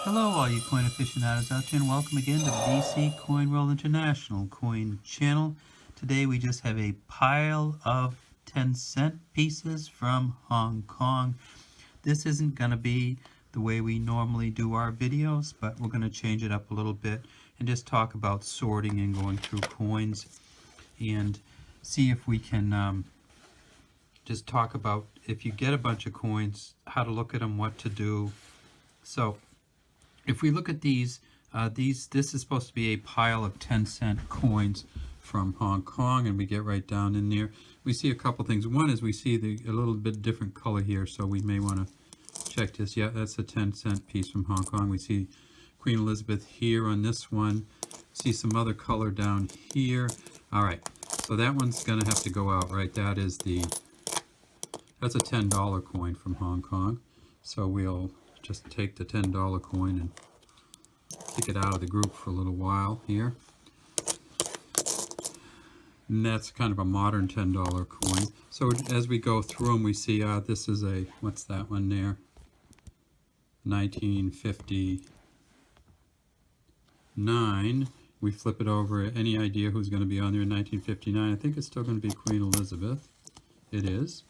Hello all you coin aficionados out there, and welcome again to VIII Coin World International Coin Channel. Today we just have a pile of 10-cent pieces from Hong Kong. This isn't going to be the way we normally do our videos, but we're going to change it up a little bit and just talk about sorting and going through coins and see if we can just talk about, if you get a bunch of coins, how to look at them, what to do. So if we look at these, this is supposed to be a pile of 10-cent coins from Hong Kong, and we get right down in there. We see a couple things. One is we see a little bit different color here, so we may want to check this. Yeah, that's a 10-cent piece from Hong Kong. We see Queen Elizabeth here on this one. See some other color down here. All right, so that one's going to have to go out, right? That's a $10 coin from Hong Kong. So we'll just take the $10 coin and kick it out of the group for a little while here. And that's kind of a modern $10 coin. So as we go through them, we see this is a, what's that one there? 1959. We flip it over. Any idea who's going to be on there in 1959? I think it's still going to be Queen Elizabeth. It is.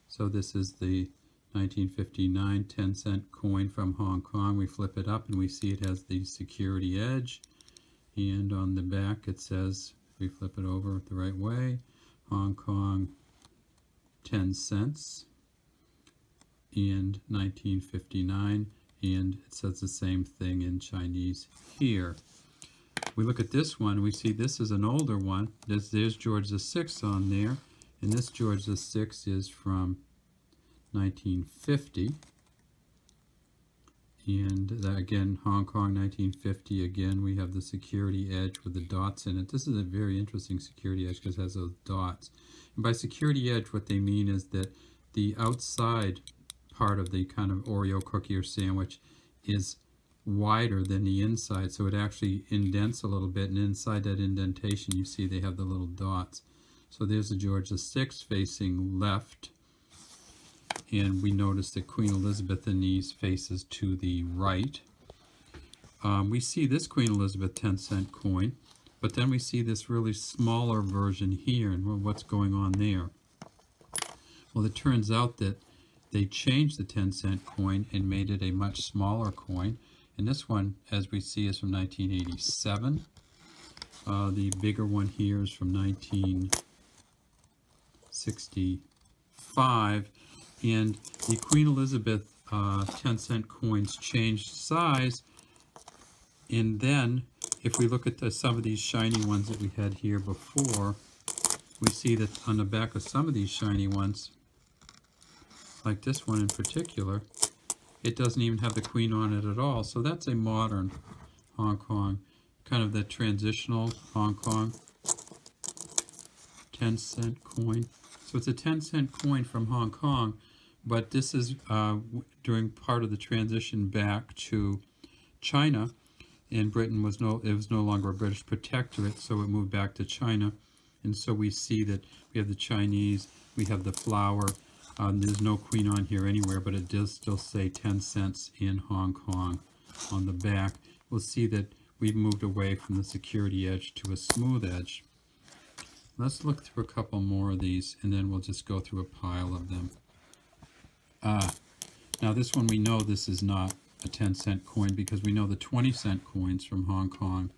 So this is the 1959 10-cent coin from Hong Kong. We flip it up and we see it has the security edge, and on the back it says, we flip it over the right way, Hong Kong 10 cents and 1959, and it says the same thing in Chinese here. We look at this one, we see this is an older one. There's George VI on there, and this George VI is from 1950, and that, again, Hong Kong 1950. Again, we have the security edge with the dots in it. This is a very interesting security edge because it has those dots. And by security edge, what they mean is that the outside part of the kind of Oreo cookie or sandwich is wider than the inside, so it actually indents a little bit, and inside that indentation you see they have the little dots. So there's the George VI facing left, and we notice that Queen Elizabeth in these faces to the right. We see this Queen Elizabeth 10-cent coin, but then we see this really smaller version here, and what's going on there? Well, it turns out that they changed the 10-cent coin and made it a much smaller coin, and this one, as we see, is from 1987. The bigger one here is from 1965. And the Queen Elizabeth 10-cent coins changed size, and then if we look at some of these shiny ones that we had here before, we see that on the back of some of these shiny ones, like this one in particular, it doesn't even have the Queen on it at all. So that's a modern Hong Kong, kind of the transitional Hong Kong 10-cent coin. So it's a 10-cent coin from Hong Kong, but this is during part of the transition back to China, and Britain was no longer a British protectorate, so it moved back to China. And so we see that we have the Chinese, we have the flower. There's no Queen on here anywhere, but it does still say 10 cents in Hong Kong on the back. We'll see that we've moved away from the security edge to a smooth edge. Let's look through a couple more of these, and then we'll just go through a pile of them. Now this one, we know this is not a 10-cent coin because we know the 20-cent coins from Hong Kong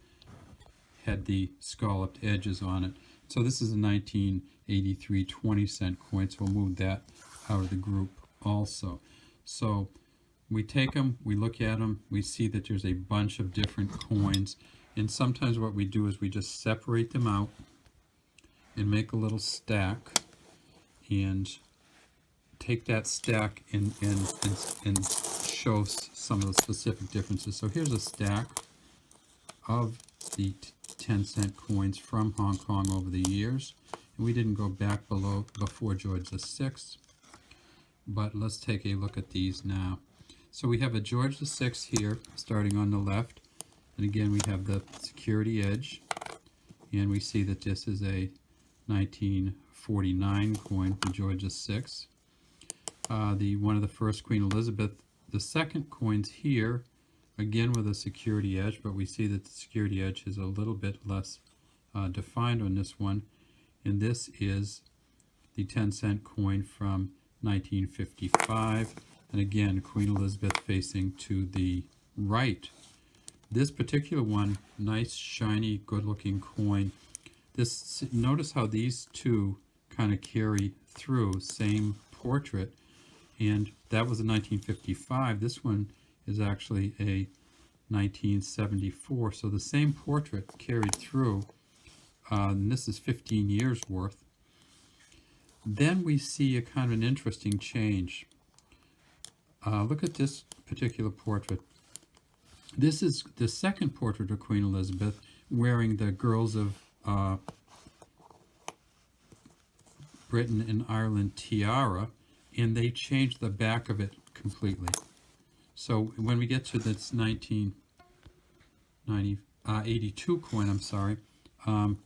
had the scalloped edges on it. So this is a 1983 20-cent coin, so we'll move that out of the group also. So we take them, we look at them, we see that there's a bunch of different coins, and sometimes what we do is we just separate them out and make a little stack, and take that stack and show some of the specific differences. So here's a stack of the 10-cent coins from Hong Kong over the years, and we didn't go back before George VI, but let's take a look at these now. So we have a George VI here starting on the left, and again we have the security edge, and we see that this is a 1949 coin from George VI. One of the first Queen Elizabeth II coins here again with a security edge, but we see that the security edge is a little bit less defined on this one. And this is the 10-cent coin from 1955. And again, Queen Elizabeth facing to the right. This particular one, nice, shiny, good-looking coin. Notice how these two kind of carry through, same portrait, and that was a 1955. This one is actually a 1974, so the same portrait carried through, and this is 15 years worth. Then we see a kind of an interesting change. Look at this particular portrait. This is the second portrait of Queen Elizabeth wearing the Girls of Britain and Ireland tiara, and they changed the back of it completely. So when we get to this 1982 coin,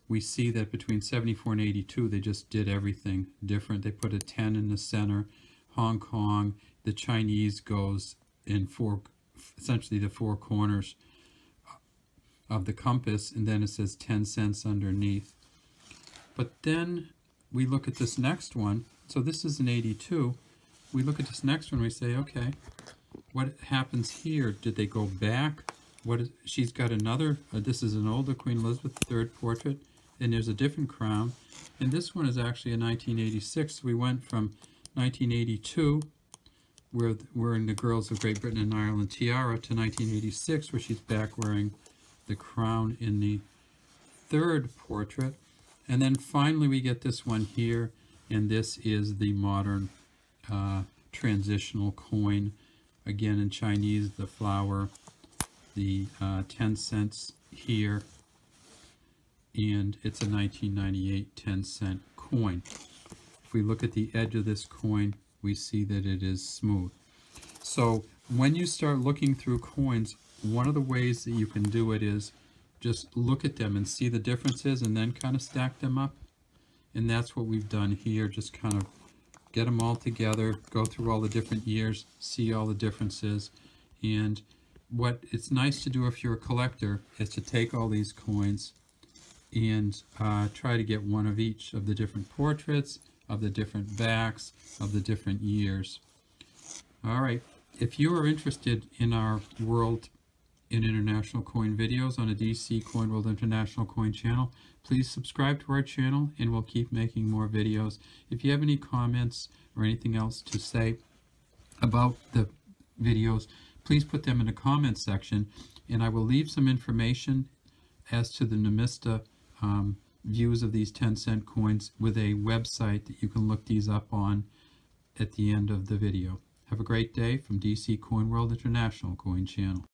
we see that between 74 and 82, they just did everything different. They put a 10 in the center. Hong Kong, the Chinese goes in essentially the four corners of the compass, and then it says 10 cents underneath. But then we look at this next one. So this is an 82. We look at this next one, we say, okay, what happens here? Did they go back? She's got another, this is an older Queen Elizabeth III portrait, and there's a different crown. And this one is actually a 1986. We went from 1982, wearing the Girls of Great Britain and Ireland tiara, to 1986, where she's back wearing the crown in the third portrait. And then finally we get this one here, and this is the modern transitional coin. Again, in Chinese, the flower, the 10 cents here, and it's a 1998 10-cent coin. If we look at the edge of this coin, we see that it is smooth. So when you start looking through coins, one of the ways that you can do it is just look at them and see the differences and then kind of stack them up. And that's what we've done here, just kind of get them all together, go through all the different years, see all the differences. And what it's nice to do if you're a collector is to take all these coins and try to get one of each of the different portraits, of the different backs, of the different years. All right, if you are interested in our World and International Coin videos on a DC Coin World International Coin channel, please subscribe to our channel and we'll keep making more videos. If you have any comments or anything else to say about the videos, please put them in the comments section, and I will leave some information as to the Numista views of these 10-cent coins with a website that you can look these up on at the end of the video. Have a great day from DC Coin World International Coin Channel.